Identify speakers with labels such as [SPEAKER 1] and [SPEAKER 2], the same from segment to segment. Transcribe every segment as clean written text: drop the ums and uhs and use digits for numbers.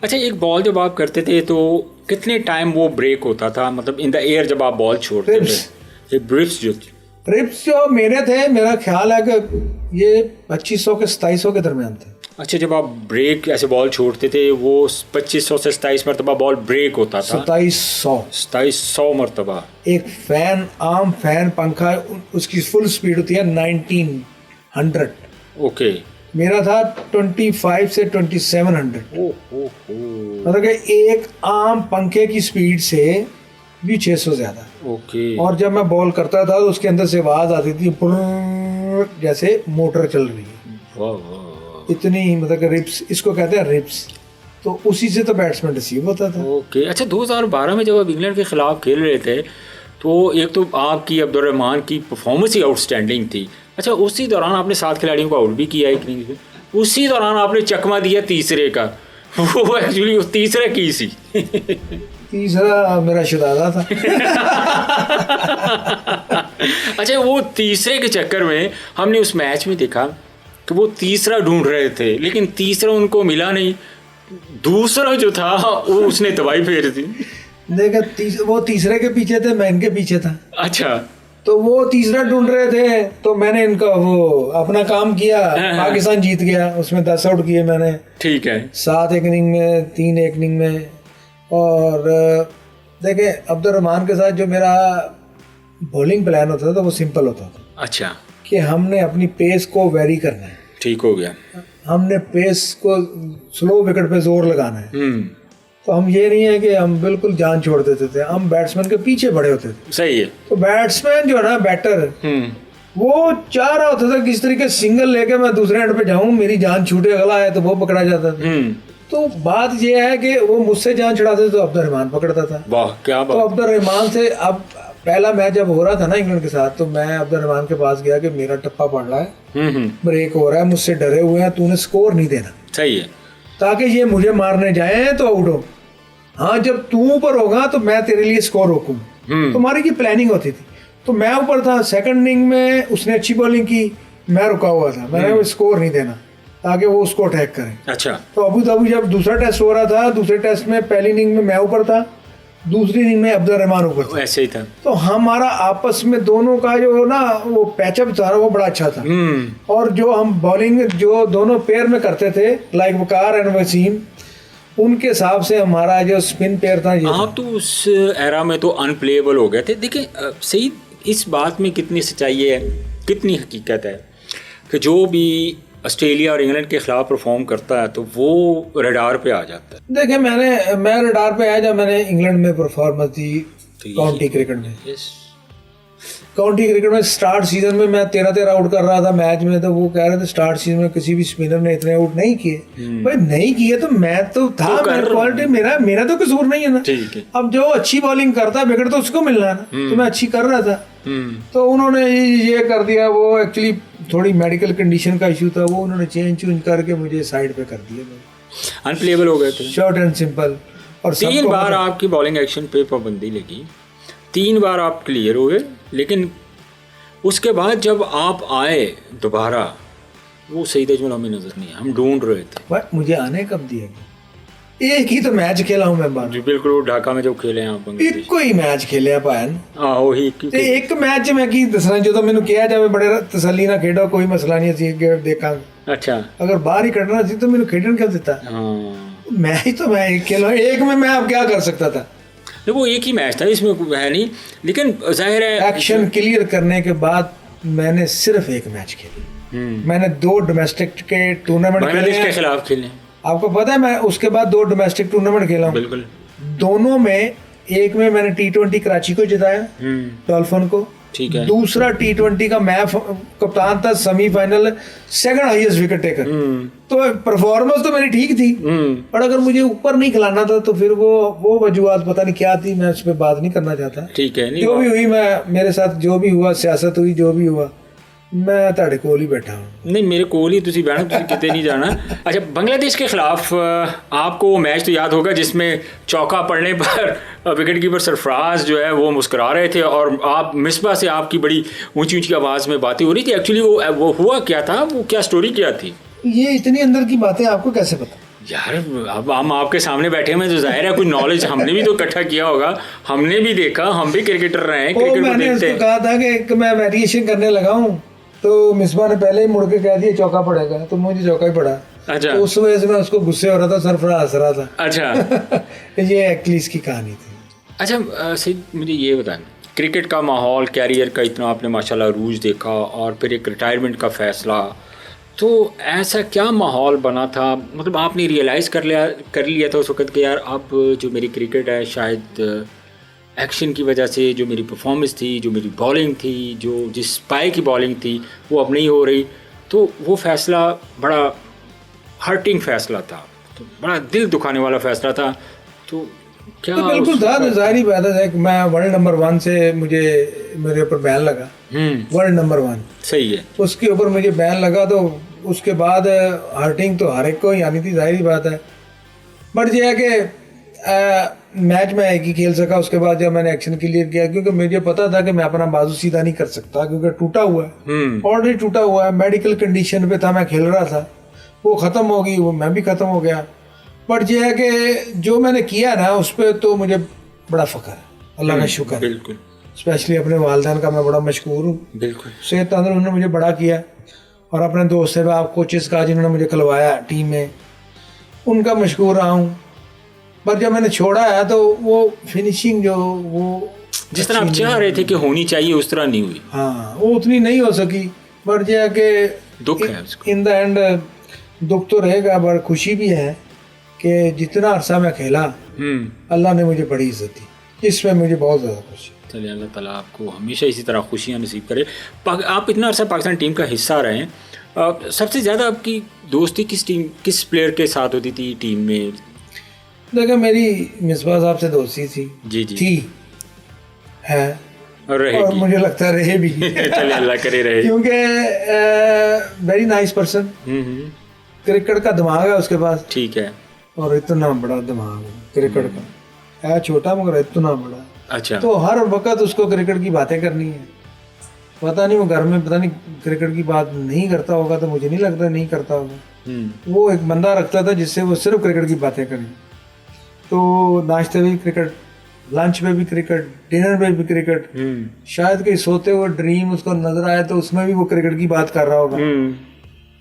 [SPEAKER 1] अच्छा, एक बॉल जब आप करते थे तो कितने टाइम वो ब्रेक होता था, मतलब इन द एयर जब आप बॉल छोड़ते थे? ये
[SPEAKER 2] रिप्स जो मेरे थे, मेरा ख्याल है कि ये 2500 के 2700 के दरमियान थे।
[SPEAKER 1] अच्छा, जब आप ब्रेक ऐसे बॉल छोड़ते थे वो 2500 से 27 मरतबा बॉल ब्रेक होता था? 2700 मरतबा।
[SPEAKER 2] एक फैन, आम फैन पंखा, उसकी फुल स्पीड होती है 1900।
[SPEAKER 1] ओके।
[SPEAKER 2] मेरा था 25 से 2700। मतलब कि एक आम पंखे की स्पीड से भी 600 ज्यादा।
[SPEAKER 1] ओके।
[SPEAKER 2] और जब मैं बॉल करता था तो उसके अंदर से आवाज आती थी जैसे मोटर चल रही है। इतनी मतलब रिप्स, इसको कहते हैं रिप्स। तो उसी से तो बैट्समैन रिसीव होता था।
[SPEAKER 1] ओके। अच्छा, 2012 में जब आप इंग्लैंड के खिलाफ खेल रहे थे तो एक तो आपकी अब्दुल रहमान की परफॉर्मेंस ही आउटस्टैंडिंग थी। अच्छा, उसी दौरान आपने 7 खिलाड़ियों को आउट भी किया एक इनिंग्स में। उसी दौरान आपने चकमा दिया तीसरे का, वो एक्चुअली उस तीसरे की सी
[SPEAKER 2] तीसरा मेरा शहजादा था।
[SPEAKER 1] अच्छा, वो तीसरे के चक्कर में हमने उस मैच में देखा कि वो तीसरा ढूंढ रहे थे लेकिन तीसरा उनको मिला नहीं, दूसरा जो था वो उसने तबाही फेर दी।
[SPEAKER 2] देखा, वो तीसरे के पीछे थे, मैं इनके पीछे था।
[SPEAKER 1] अच्छा,
[SPEAKER 2] तो वो तीसरा ढूंढ रहे थे तो मैंने इनका वो अपना काम किया। पाकिस्तान जीत गया, उसमें 10 आउट किए मैंने।
[SPEAKER 1] ठीक है।
[SPEAKER 2] 7 एक इनिंग में, 3 एक इनिंग में। और देखें, अब्दुल रहमान के साथ जो मेरा बॉलिंग प्लान होता था तो वो सिंपल होता था।
[SPEAKER 1] अच्छा,
[SPEAKER 2] कि हमने अपनी पेस को वेरी करना है।
[SPEAKER 1] ठीक हो गया।
[SPEAKER 2] हमने पेस को स्लो विकेट पे जोर लगाना है। तो हम ये नहीं है कि हम बिल्कुल जान छोड़ देते थे, हम बैट्समैन के पीछे बड़े होते थे।
[SPEAKER 1] सही है।
[SPEAKER 2] तो बैट्समैन जो है ना, बैटर, वो चाह रहा होता था किस तरीके सिंगल लेके मैं दूसरे एंड पे जाऊं, मेरी जान छूटे, अगला आया तो वो पकड़ा जाता था। तो बात ये है कि वो मुझसे जान छुड़ाते तो अब्दुल रहमान पकड़ता था।
[SPEAKER 1] वाह, क्या बात।
[SPEAKER 2] तो अब्दुल रहमान से, अब पहला मैच जब हो रहा था ना इंग्लैंड के साथ, तो मैं अब्दुल रहमान के पास गया कि मेरा टप्पा पड़ रहा है, ब्रेक हो रहा है, मुझसे डरे हुए हैं, तूने स्कोर नहीं देना।
[SPEAKER 1] सही है।
[SPEAKER 2] ताकि ये मुझे मारने जाए तो आउट हो। हाँ, जब तू ऊपर होगा तो मैं तेरे लिए स्कोर रोकूंगा। तो हमारी ये प्लानिंग होती थी। तो मैं ऊपर था, सेकंड इनिंग में उसने अच्छी बॉलिंग की, मैं रुका हुआ था, मैंने वो स्कोर नहीं देना ताकि वो उसको अटैक करें।
[SPEAKER 1] अच्छा।
[SPEAKER 2] तो अबू धाबी जब दूसरा टेस्ट हो रहा था, दूसरे टेस्ट में पहली इनिंग में मैं ऊपर था, दूसरी इनिंग में अब्दुल रहमान ऊपर था।
[SPEAKER 1] ऐसे ही था।
[SPEAKER 2] तो हमारा आपस में दोनों का जो ना वो पैचअप था वो बड़ा अच्छा था। और जो हम बॉलिंग जो दोनों पेयर में करते थे, लाइक वकार एंड वसीम, उनके हिसाब से हमारा जो स्पिन पेयर था।
[SPEAKER 1] आप तो उस एरा में तो अनप्लेएबल हो गए थे। देखिए सही, इस बात में कितनी सच्चाई है, कितनी हकीकत है कि जो भी ऑस्ट्रेलिया और इंग्लैंड के खिलाफ परफॉर्म करता है तो वो रडार पे आ जाता है।
[SPEAKER 2] देखिए, मैं रडार पे आया जब मैंने इंग्लैंड में परफॉर्मेंस दी काउंटी क्रिकेट में। काउंटी क्रिकेट में स्टार्ट सीजन में मैं 13 आउट कर रहा था मैच में, तो वो कह रहे थे स्टार्ट सीजन में किसी भी स्पिनर ने इतने आउट नहीं किए। भाई नहीं किए तो मैं तो था, क्वालिटी मेरा तो कसूर नहीं है ना। अब जो अच्छी बॉलिंग करता है विकेट तो उसको मिलना है ना। तो मैं अच्छी कर रहा था, तो उन्होंने ये कर दिया। वो एक्चुअली थोड़ी मेडिकल कंडीशन का इशू था, वो उन्होंने चेंज करके मुझे साइड पे कर दिया।
[SPEAKER 1] अनप्लेएबल हो गए थे,
[SPEAKER 2] शॉर्ट एंड सिंपल। और
[SPEAKER 1] 3 बार आपकी बॉलिंग एक्शन पे पाबंदी लगी, 3 बार आप क्लियर हुए, लेकिन उसके बाद जब आप आए दोबारा वो सईद अजमल हमें नजर नहीं है, हम ढूंढ रहे थे।
[SPEAKER 2] मुझे आने कब दिया? एक ही तो मैच खेला हूँ मैं बाहर।
[SPEAKER 1] जी बिल्कुल, ढाका में जब खेले आप
[SPEAKER 2] एक कोई मैच खेले भान।
[SPEAKER 1] आहो ही
[SPEAKER 2] ते एक मैच मैं की दसना जो तो मैंने कहा जावे बड़े तसल्ली ना खेडो, कोई मसला नहीं सी गेट देखा।
[SPEAKER 1] अच्छा,
[SPEAKER 2] अगर बाहर ही कटना सी तो मैंने खेडन क्यों देता? मैच तो मैं एक खेला, एक में मैं अब क्या कर सकता था?
[SPEAKER 1] वो एक ही मैच था, इसमें है नहीं, लेकिन जाहिर है
[SPEAKER 2] एक्शन क्लियर करने के बाद मैंने सिर्फ एक मैच खेली। मैंने 2 डोमेस्टिक के टूर्नामेंट
[SPEAKER 1] बांग्लादेश के खिलाफ खेले,
[SPEAKER 2] आपको पता है। मैं उसके बाद 2 डोमेस्टिक टूर्नामेंट खेला हूँ। बिल्कुल। दोनों में, एक में मैंने T20 कराची को जिताया, डॉल्फिन को। ठीक है। दूसरा T20 का मैं कप्तान था, semifinal, second highest wicket taker. तो परफॉर्मेंस तो मेरी ठीक थी, पर अगर मुझे ऊपर नहीं खिलाना था तो फिर वो वजूहत पता नहीं क्या थी, मैं उस पर बात नहीं करना चाहता।
[SPEAKER 1] ठीक है,
[SPEAKER 2] जो भी हुई, मैं मेरे साथ जो भी हुआ, सियासत हुई, जो भी हुआ, मैं ਤੁਹਾਡੇ ਕੋਲ ही बैठा हूँ।
[SPEAKER 1] नहीं, मेरे कोल ही तुसी बैठो, तुसी किते नहीं जाना। अच्छा, बांग्लादेश के खिलाफ आपको वो मैच तो याद होगा जिसमें चौका पड़ने पर विकेट कीपर सरफराज जो है वो मुस्कुरा रहे थे और आप मिसबा से आपकी बड़ी ऊंची ऊंची आवाज़ में बातें हो रही थी। एक्चुअली वो हुआ क्या था, वो क्या स्टोरी क्या थी?
[SPEAKER 2] ये इतनी अंदर की बातें आपको कैसे पता?
[SPEAKER 1] यार अब हम आपके सामने बैठे हैं, तो जाहिर है कुछ नॉलेज हमने भी तो इकट्ठा किया होगा, हमने भी देखा, हम भी क्रिकेटर रहे हैं, क्रिकेट को
[SPEAKER 2] मैंने
[SPEAKER 1] देखते
[SPEAKER 2] उसको
[SPEAKER 1] हैं।
[SPEAKER 2] कहा था कि मैं वेरिएशन करने लगा हूँ, तो मिसबा ने पहले ही मुड़ के कह दिया चौका पड़ेगा, तो मुझे चौका ही पड़ा।
[SPEAKER 1] अच्छा
[SPEAKER 2] तो उस वजह से मैं उसको गुस्से हो रहा था, सरफराज हंस रहा था।
[SPEAKER 1] अच्छा
[SPEAKER 2] ये एक्चुअली इसकी कहानी थी।
[SPEAKER 1] अच्छा सईद, मुझे ये बताएं, क्रिकेट का माहौल, कैरियर का इतना आपने माशाल्लाह रूज देखा, और फिर एक रिटायरमेंट का फ़ैसला, तो ऐसा क्या माहौल बना था, मतलब आपने रियलाइज़ कर लिया था उस वक्त कि यार अब जो मेरी क्रिकेट है शायद एक्शन की वजह से, जो मेरी परफॉर्मेंस थी, जो मेरी बॉलिंग थी, जो जिस पाए की बॉलिंग थी वो अब नहीं हो रही, तो वो फ़ैसला बड़ा हर्टिंग फ़ैसला था, तो बड़ा दिल दुखाने वाला फ़ैसला था, तो क्या
[SPEAKER 2] तो बिल्कुल था, तो जाहिर बात है कि मैं वर्ल्ड नंबर 1 से मुझे मेरे ऊपर बैन लगा, वर्ल्ड नंबर 1
[SPEAKER 1] सही है,
[SPEAKER 2] उसके ऊपर मुझे बैन लगा, तो उसके बाद हर्टिंग तो हर एक को ही आनी थी, जाहिर बात है। बट ये है कि मैच में एक ही खेल सका, उसके बाद जब मैंने एक्शन क्लियर किया, क्योंकि मुझे पता था कि मैं अपना बाजू सीधा नहीं कर सकता, क्योंकि टूटा हुआ है, ऑलरेडी टूटा हुआ है, मेडिकल कंडीशन पे था, मैं खेल रहा था, वो ख़त्म हो गई, वो मैं भी ख़त्म हो गया। बट ये है कि जो मैंने किया ना उस पर तो मुझे बड़ा फ़ख्र है, अल्लाह का शुक्र है,
[SPEAKER 1] बिल्कुल,
[SPEAKER 2] स्पेशली अपने वालिदैन का मैं बड़ा मशकूर हूँ।
[SPEAKER 1] बिल्कुल,
[SPEAKER 2] सेहत अंदर उन्होंने मुझे बड़ा किया, और अपने दोस्त से आप कोचेस का जिन्होंने मुझे खिलवाया टीम में, उनका मशकूर रहा हूँ। पर जब मैंने छोड़ा है तो वो फिनिशिंग जो वो
[SPEAKER 1] जिस तरह आप चाह रहे थे कि होनी चाहिए उस तरह नहीं हुई,
[SPEAKER 2] हाँ वो उतनी नहीं हो सकी। बट ये है कि
[SPEAKER 1] दुख है उसको।
[SPEAKER 2] इन द एंड दुख तो रहेगा, बट खुशी भी है कि जितना अरसा मैं खेला अल्लाह ने मुझे बड़ी इज्जत दी, इसमें मुझे बहुत ज़्यादा खुशी।
[SPEAKER 1] चलिए अल्लाह ताला आपको हमेशा इसी तरह खुशियाँ नसीब करे। आप इतना अरसा पाकिस्तान टीम का हिस्सा रहे हैं, सबसे ज़्यादा आपकी दोस्ती किस प्लेयर के साथ होती थी टीम में?
[SPEAKER 2] देखिए मेरी मिसबा साहब से दोस्ती थी,
[SPEAKER 1] जी
[SPEAKER 2] थी, है,
[SPEAKER 1] और
[SPEAKER 2] और मुझे लगता है रहे भी।
[SPEAKER 1] चलिए अल्लाह करे रहे,
[SPEAKER 2] क्योंकि वेरी नाइस पर्सन, क्रिकेट का दिमाग है उसके पास,
[SPEAKER 1] ठीक है,
[SPEAKER 2] और इतना बड़ा दिमाग है क्रिकेट का, है छोटा मगर इतना बड़ा।
[SPEAKER 1] अच्छा,
[SPEAKER 2] तो हर वक्त उसको क्रिकेट की बातें करनी है, पता नहीं वो घर में पता नहीं क्रिकेट की बात नहीं करता होगा, तो मुझे नहीं लगता नहीं करता होगा। वो एक बंदा रखता था जिससे वो सिर्फ क्रिकेट की बातें करें, तो नाश्ते में भी क्रिकेट, लंच में भी क्रिकेट, डिनर में भी क्रिकेट, शायद कहीं सोते हुए ड्रीम उसको नजर आए तो उसमें भी वो क्रिकेट की बात कर रहा होगा।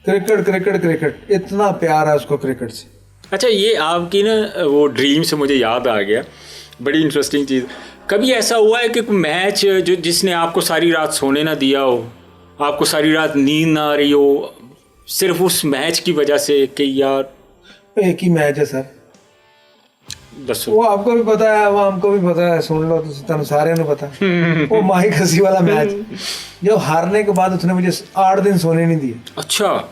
[SPEAKER 2] क्रिकेट क्रिकेट क्रिकेट, इतना प्यार है उसको क्रिकेट से।
[SPEAKER 1] अच्छा, ये आपकी ना वो ड्रीम से मुझे याद आ गया, बड़ी इंटरेस्टिंग चीज़। कभी ऐसा हुआ है कि कोई मैच जो जिसने आपको सारी रात सोने ना दिया हो, आपको सारी रात नींद ना आ रही हो, सिर्फ उस मैच की वजह से कि यार
[SPEAKER 2] एक ही मैच है सर,
[SPEAKER 1] दसो,
[SPEAKER 2] वो आपको भी पता है, वो हमको भी पता है, सुन लो तो सारे ने पता है। वो माही खसी वाला मैच, जो हारने के बाद उसने मुझे 8 दिन सोने नहीं दिए।
[SPEAKER 1] अच्छा,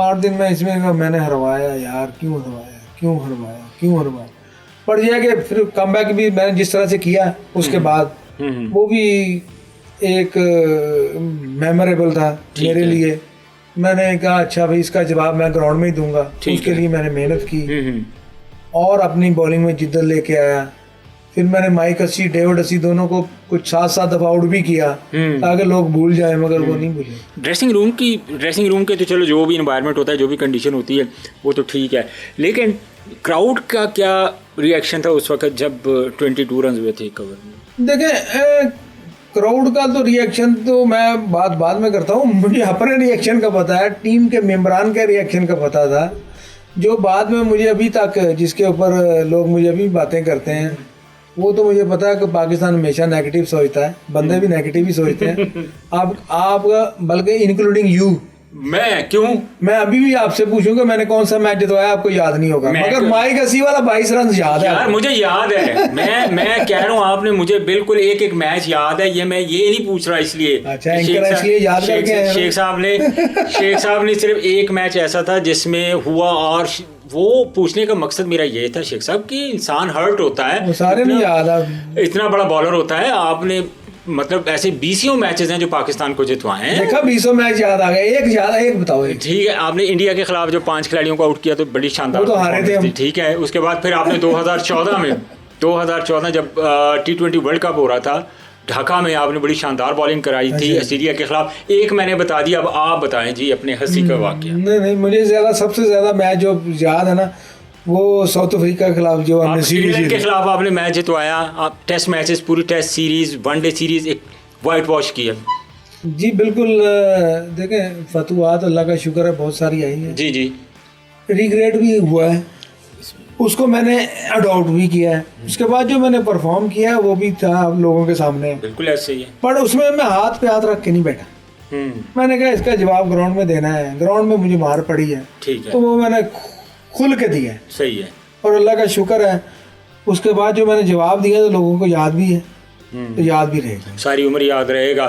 [SPEAKER 2] 8 दिन में इसमें मैंने हरवाया यार, क्यों हरवाया क्यों हरवाया क्यों हरवाया। पर यह है कि फिर कमबैक भी मैंने जिस तरह से किया उसके बाद, वो भी एक मेमोरेबल था मेरे लिए। मैंने कहा अच्छा भाई इसका जवाब मैं ग्राउंड में ही दूंगा, उसके लिए मैंने मेहनत की और अपनी बॉलिंग में जिद्दत लेके आया। फिर मैंने माइक हसी, डेविड हसी दोनों को कुछ 7-7 दफ़ा आउट भी किया ताकि लोग भूल जाए, मगर वो नहीं भूले।
[SPEAKER 1] ड्रेसिंग रूम के तो चलो जो भी इन्वायरमेंट होता है, जो भी कंडीशन होती है वो तो ठीक है, लेकिन क्राउड का क्या रिएक्शन था उस वक्त जब 22 रन हुए थे कवर में?
[SPEAKER 2] देखें क्राउड का तो रिएक्शन तो मैं बाद में करता हूँ, मुझे अपने रिएक्शन का पता है, टीम के मेम्बरान के रिएक्शन का पता था, जो बाद में मुझे अभी तक जिसके ऊपर लोग मुझे अभी बातें करते हैं, वो तो मुझे पता है कि पाकिस्तान हमेशा नेगेटिव सोचता है, बंदे भी नेगेटिव ही सोचते हैं। आप बल्कि इंक्लूडिंग यू,
[SPEAKER 1] मैं क्यों,
[SPEAKER 2] मैं अभी भी आपसे पूछूंगा मैंने कौन सा मैच जितवाया, आपको याद नहीं होगा, मगर माइक हसी वाला 22 रन याद है
[SPEAKER 1] यार, मुझे याद है। मैं कह रहा हूँ आपने मुझे बिल्कुल एक मैच याद है, ये मैं ये नहीं पूछ रहा इसलिए।
[SPEAKER 2] अच्छा, इसलिए याद करके आए हैं।
[SPEAKER 1] शेख साहब ने सिर्फ एक मैच ऐसा था जिसमें हुआ, और वो पूछने का मकसद मेरा ये था शेख साहब कि इंसान हर्ट होता है,
[SPEAKER 2] वो सारे नहीं याद,
[SPEAKER 1] इतना बड़ा बॉलर होता है, आपने मतलब ऐसे 20 मैचेस हैं जो पाकिस्तान को जितवाए हैं।
[SPEAKER 2] देखा 20 मैच याद आ गए, एक बताओ।
[SPEAKER 1] ठीक है, आपने इंडिया के खिलाफ जो 5 खिलाड़ियों को आउट किया तो बड़ी शानदार,
[SPEAKER 2] वो तो हारे थे हम।
[SPEAKER 1] ठीक है, उसके बाद फिर आपने 2014 जब T20 वर्ल्ड कप हो रहा था ढाका में, आपने बड़ी शानदार बॉलिंग कराई थी ऑस्ट्रेलिया के खिलाफ। एक मैंने बता दिया, अब आप बताएं जी अपने हंसी का वाकया।
[SPEAKER 2] नहीं मुझे सबसे ज़्यादा मैच जो याद है ना, वो साउथ अफ्रीका के खिलाफ जो हमने
[SPEAKER 1] इंग्लैंड के
[SPEAKER 2] सीरीज
[SPEAKER 1] खिलाफ आपने मैच जितवाया, आप टेस्ट मैचेस, पूरी टेस्ट सीरीज, वनडे सीरीज एक वाइट वॉश किया।
[SPEAKER 2] जी बिल्कुल। देखें फतवात अल्लाह का शुक्र है बहुत सारी आई हैं,
[SPEAKER 1] जी जी,
[SPEAKER 2] रिग्रेट भी हुआ है, उसको मैंने अडॉप्ट भी किया है। उसके बाद जो मैंने परफॉर्म किया है वो भी था आप लोगों के सामने,
[SPEAKER 1] बिल्कुल ऐसे ही है।
[SPEAKER 2] पर उसमें मैं हाथ पे हाथ रख के नहीं बैठा। मैंने कहा इसका जवाब ग्राउंड में देना है, ग्राउंड में मुझे मार पड़ी है
[SPEAKER 1] ठीक है,
[SPEAKER 2] तो वो मैंने खुल के दिया है,
[SPEAKER 1] सही है।
[SPEAKER 2] और अल्लाह का शुक्र है उसके बाद जो मैंने जवाब दिया तो लोगों को याद भी है, तो याद भी रहेगा।
[SPEAKER 1] सारी उम्र याद रहेगा।